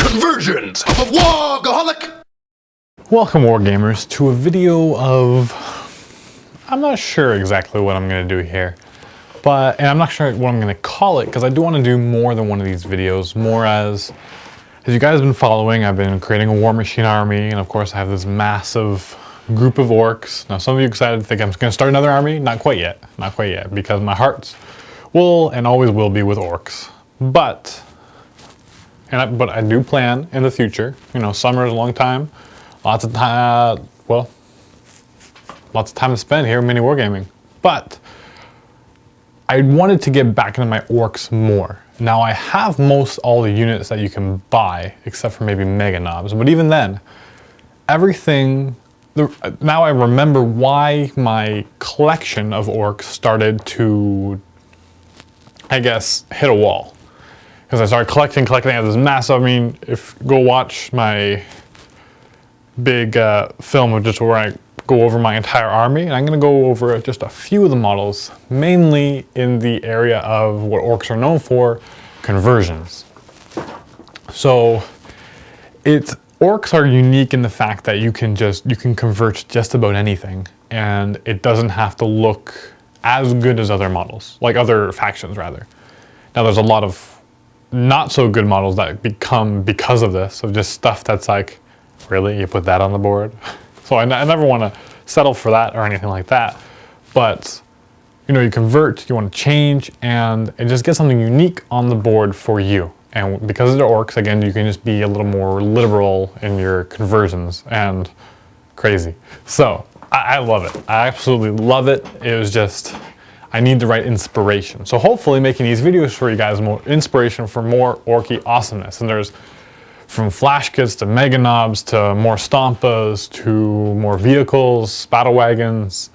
Conversions of Waaagh, a-holic! Welcome, Wargamers, to a video of... I'm not sure exactly what I'm going to do here. And I'm not sure what I'm going to call it, because I do want to do more than one of these videos. More as you guys have been following, I've been creating a war machine army, and of course I have this massive group of orcs. Now some of you excited think I'm going to start another army? Not quite yet. Not quite yet, because my hearts will and always will be with orcs. But I do plan in the future. You know, summer is a long time. Lots of time, lots of time to spend here mini wargaming. But I wanted to get back into my orcs more. Now I have most all the units that you can buy, except for maybe mega knobs. But even then, everything, now I remember why my collection of orcs started to, I guess, hit a wall. Because I started collecting, I have this massive, go watch my big film of just where I go over my entire army, and I'm going to go over just a few of the models, mainly in the area of what orcs are known for, conversions. So orcs are unique in the fact that you can convert just about anything, and it doesn't have to look as good as other models, like other factions rather. Now there's a lot of not so good models that become because of this, of just stuff that's like, really, you put that on the board? So I never want to settle for that or anything like that. But, you know, you convert, you want to change, and just get something unique on the board for you. And because they're orcs, again, you can just be a little more liberal in your conversions and crazy. So I love it. I absolutely love it. It was just, I need the right inspiration. So hopefully making these videos for you guys more inspiration for more orky awesomeness. And there's from flash kits to mega knobs to more stompas to more vehicles, battle wagons,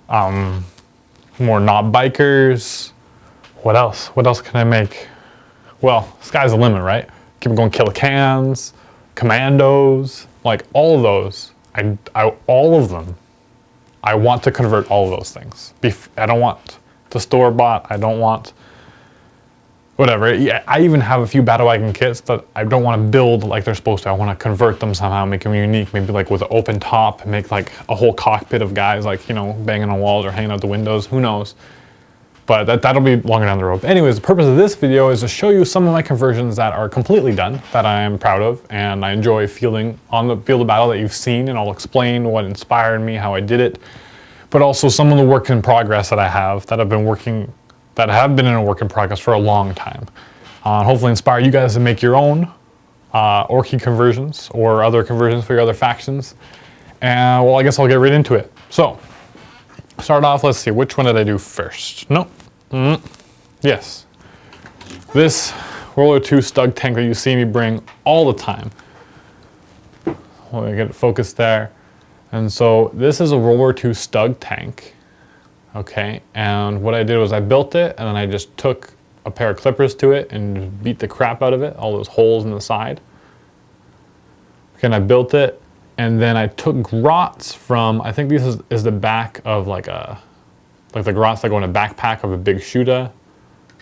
more knob bikers. What else? What else can I make? Well, sky's the limit, right? Keep going, killer cans, commandos, like all of those. All of them. I want to convert all of those things. I don't want the store-bought. I don't want whatever. Yeah, I even have a few battle wagon kits that I don't want to build like they're supposed to. I want to convert them somehow, make them unique, maybe like with an open top, make like a whole cockpit of guys like, you know, banging on walls or hanging out the windows, who knows. But that'll be longer down the road. Anyways, the purpose of this video is to show you some of my conversions that are completely done, that I am proud of, and I enjoy feeling on the field of battle that you've seen, and I'll explain what inspired me, how I did it, but also some of the work in progress that I have, that have been in a work in progress for a long time. Hopefully inspire you guys to make your own orky conversions or other conversions for your other factions. And well, I guess I'll get right into it. So, start off, let's see, which one did I do first? Nope. Yes. This World War II Stug tank that you see me bring all the time. Let me get it focused there. And so this is a World War II Stug tank. Okay, and what I did was I built it, and then I just took a pair of clippers to it and beat the crap out of it, all those holes in the side. Okay, and I built it, and then I took grots from, I think this is the back of like the grots that go in a backpack of a big Shuda,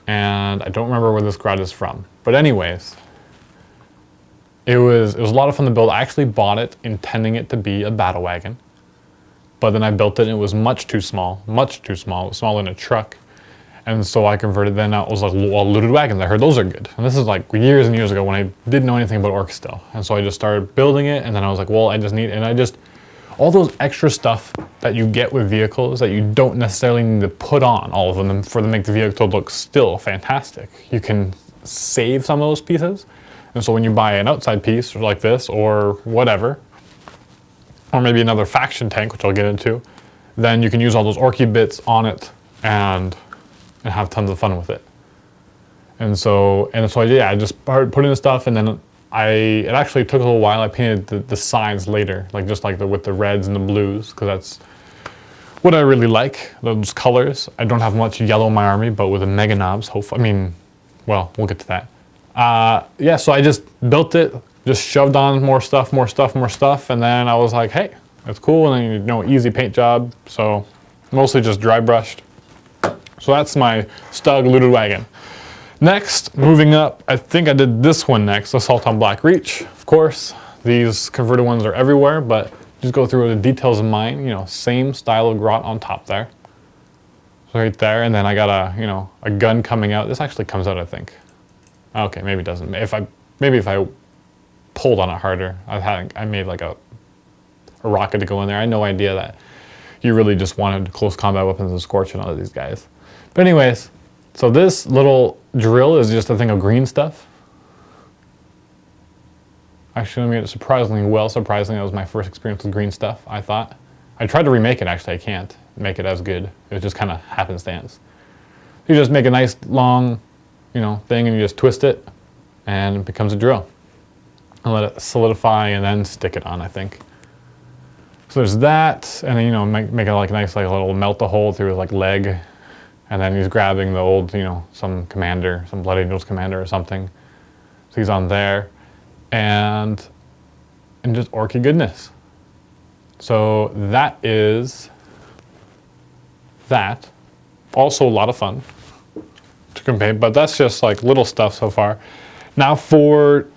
and I don't remember where this grot is from. But anyways, it was a lot of fun to build. I actually bought it intending it to be a battle wagon. But then I built it and it was much too small. It was smaller than a truck. And so I converted then it was like looted wagons. I heard those are good. And this is like years and years ago when I didn't know anything about orcs still. And so I just started building it, and then I was like, well, all those extra stuff that you get with vehicles that you don't necessarily need to put on all of them for to make the vehicle look still fantastic. You can save some of those pieces. And so when you buy an outside piece like this or whatever, or maybe another faction tank, which I'll get into, then you can use all those orky bits on it and have tons of fun with it. And so yeah, I just started putting the stuff, and then it actually took a little while. I painted the sides later, like with the reds and the blues, because that's what I really like, those colors. I don't have much yellow in my army, but with the mega knobs, hopefully, well, we'll get to that. Yeah, so I just built it, just shoved on more stuff, and then I was like, hey, that's cool, and then, you know, easy paint job, so mostly just dry brushed. So that's my Stug looted wagon. Next, moving up, I think I did this one next, Assault on Black Reach. Of course, these converted ones are everywhere, but just go through the details of mine. You know, same style of grot on top there. So right there, and then I got a gun coming out. This actually comes out, I think. Okay, maybe it doesn't. Maybe if I pulled on it harder, I made like a rocket to go in there. I had no idea that you really just wanted close combat weapons and scorching all of these guys. But anyways, so this little drill is just a thing of green stuff. Actually, I made it surprisingly well. Surprisingly, that was my first experience with green stuff, I thought. I tried to remake it, actually. I can't make it as good. It was just kind of happenstance. You just make a nice long, thing, and you just twist it, and it becomes a drill. And let it solidify, and then stick it on, I think. So there's that, and then, make it like a nice, like a little melt a hole through his like leg. And then he's grabbing the old, some commander, some Blood Angels commander or something. So he's on there. And just orky goodness. So that is that. Also a lot of fun to compare, but that's just like little stuff so far. Now for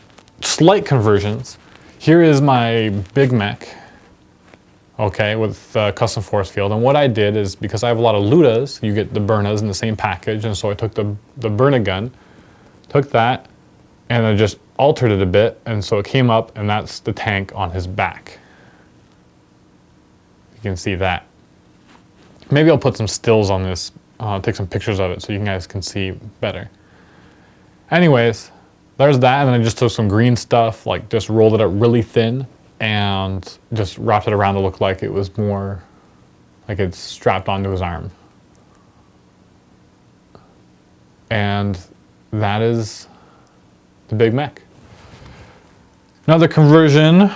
slight conversions, here is my big mech. Okay, with custom force field. And what I did is, because I have a lot of Ludas, you get the Burnas in the same package, and so I took the Burna gun, took that, and I just altered it a bit, and so it came up, and that's the tank on his back. You can see that. Maybe I'll put some stills on this, take some pictures of it so you guys can see better. Anyways, there's that, and then I just took some green stuff, like just rolled it out really thin, and just wrapped it around to look like it was more like it's strapped onto his arm. And that is the big mech. Another conversion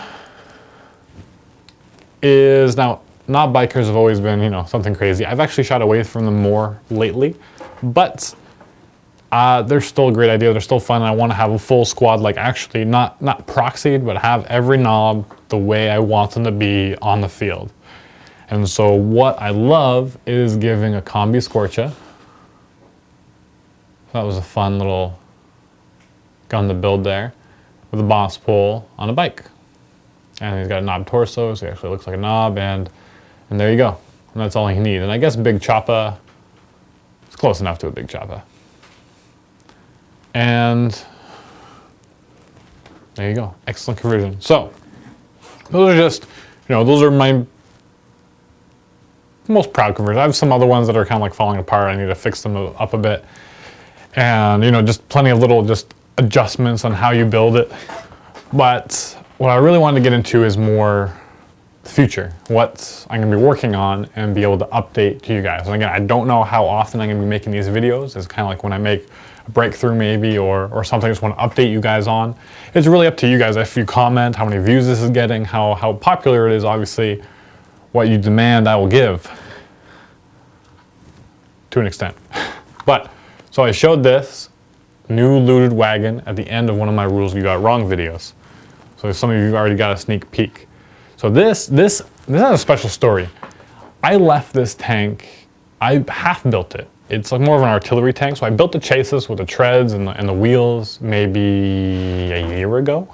is, now not bikers have always been, something crazy. I've actually shied away from them more lately, but they're still a great idea. They're still fun. I want to have a full squad, like actually not proxied, but have every knob the way I want them to be on the field. And so what I love is giving a combi Scorcha. That was a fun little gun to build there with a boss pole on a bike. And he's got a knob torso, so he actually looks like a knob, and there you go. And that's all you need. And I guess Big Choppa, it's close enough to a Big Choppa. And there you go, excellent conversion. So those are just, those are my most proud conversions. I have some other ones that are kind of like falling apart. I need to fix them up a bit. And, just plenty of little just adjustments on how you build it. But what I really wanted to get into is more the future, what I'm going to be working on and be able to update to you guys. And again, I don't know how often I'm going to be making these videos. It's kind of like when I make a breakthrough maybe or something I just want to update you guys on. It's really up to you guys. If you comment how many views this is getting, how popular it is, obviously what you demand I will give to an extent. But so I showed this new looted wagon at the end of one of my Rules You Got Wrong videos. So some of you already got a sneak peek. So this has a special story. I left this tank, I half built it. It's like more of an artillery tank. So I built the chasis with the treads and the wheels maybe a year ago.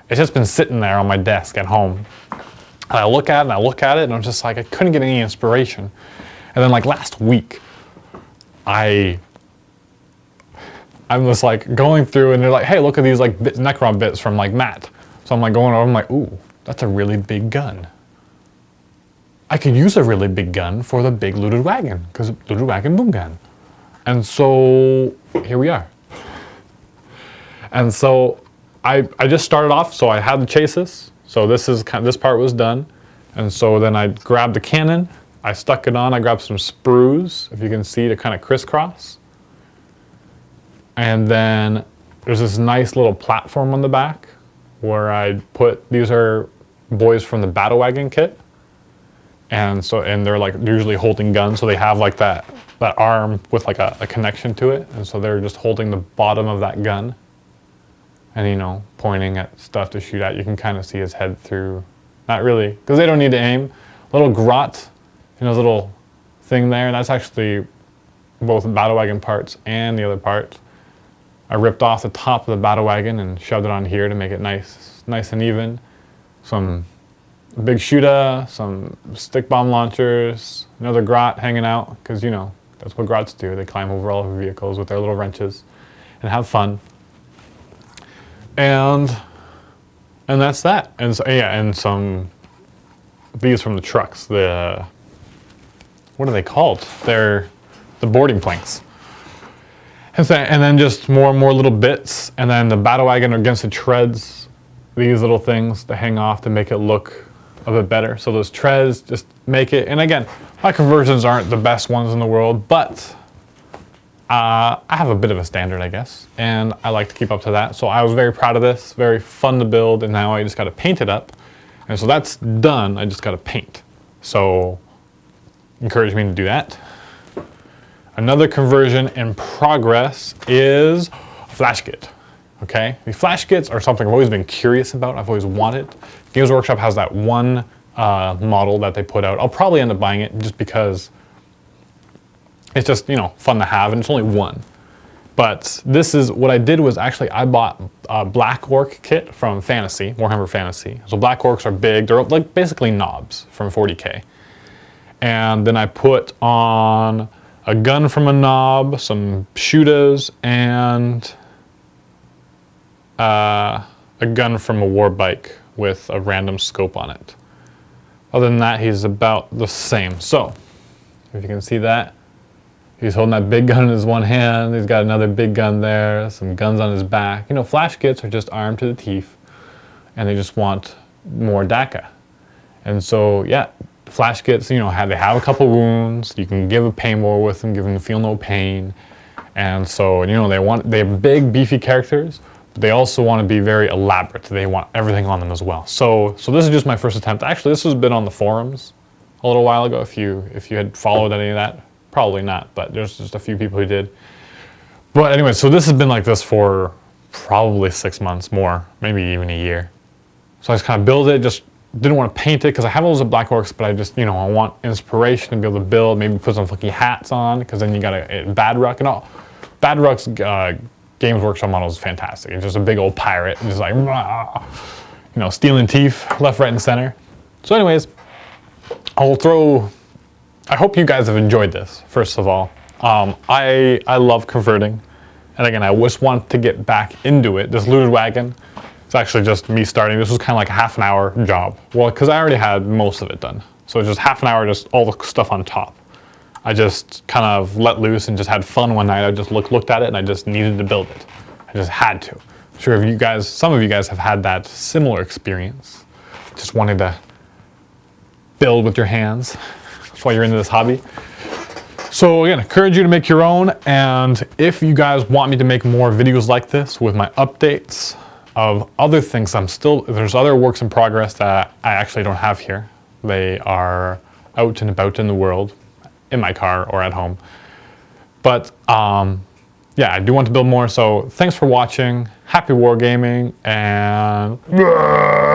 It's just been sitting there on my desk at home. And I look at it and I look at it and I'm just like, I couldn't get any inspiration. And then like last week, I'm just like going through and they're like, hey, look at these like Necron bits from like Matt. So I'm like going over, I'm like, ooh, that's a really big gun. I could use a really big gun for the big looted wagon, because looted wagon boom gun. And so here we are. And so I just started off, so I had the chasis. So this part was done. And so then I grabbed the cannon, I stuck it on, I grabbed some sprues, if you can see, to kind of crisscross. And then there's this nice little platform on the back where I put, these are boys from the battle wagon kit. And they're like usually holding guns, so they have like that arm with like a connection to it. And so they're just holding the bottom of that gun and, pointing at stuff to shoot at. You can kind of see his head through, not really, because they don't need to aim. Little grot, little thing there, and that's actually both battle wagon parts and the other parts. I ripped off the top of the battle wagon and shoved it on here to make it nice and even. Some big shooter, some stick bomb launchers, another grot hanging out, because you know, that's what grots do. They climb over all of the vehicles with their little wrenches and have fun. And that's that. And so, yeah, and some, these from the trucks, what are they called? They're the boarding planks. And then just more and more little bits, and then the battle wagon against the treads, these little things to hang off to make it look a bit better. So those treads just make it, and again, my conversions aren't the best ones in the world, but I have a bit of a standard, I guess, and I like to keep up to that. So I was very proud of this, very fun to build, and now I just got to paint it up. And so that's done, I just got to paint. So encourage me to do that. Another conversion in progress is a flash kit. Okay, the flash kits are something I've always been curious about. I've always wanted. Games Workshop has that one model that they put out. I'll probably end up buying it just because it's just, you know, fun to have, and it's only one. But this is what I did was actually I bought a Black Orc kit from Fantasy, Warhammer Fantasy. So Black Orcs are big. They're like basically knobs from 40K. And then I put on a gun from a knob, some shooters, and a gun from a war bike with a random scope on it. Other than that, he's about the same. So, if you can see that, he's holding that big gun in his one hand, he's got another big gun there, some guns on his back. You know, flash kits are just armed to the teeth, and they just want more DACA. And so, yeah, flash kits, you know, they have a couple wounds, you can give a pain roll with them, give them feel no pain. And so, you know, they're big, beefy characters, but they also want to be very elaborate. They want everything on them as well. So this is just my first attempt. Actually, this has been on the forums a little while ago. If you had followed any of that, probably not, but there's just a few people who did. But anyway, so this has been like this for probably 6 months more, maybe even a year. So I just kind of build it, just didn't want to paint it because I have all those Black Orcs, but I just, you know, I want inspiration to be able to build, maybe put some funky hats on, because then you got a Bad Ruck and all. Bad Ruck's Games Workshop model is fantastic. It's just a big old pirate, just like, you know, stealing teeth left, right, and center. So anyways, I hope you guys have enjoyed this, first of all. I love converting, and again, I just want to get back into it. This looted wagon, it's actually just me starting. This was kind of like a half an hour job. Well, because I already had most of it done. So it's just half an hour, just all the stuff on top. I just kind of let loose and just had fun one night. I just looked at it and I just needed to build it. I just had to. I'm sure some of you guys have had that similar experience. Just wanting to build with your hands. That's why you're into this hobby. So again, encourage you to make your own. And if you guys want me to make more videos like this with my updates of other things, there's other works in progress that I actually don't have here. They are out and about in the world, in my car or at home. But yeah, I do want to build more. So thanks for watching. Happy wargaming, and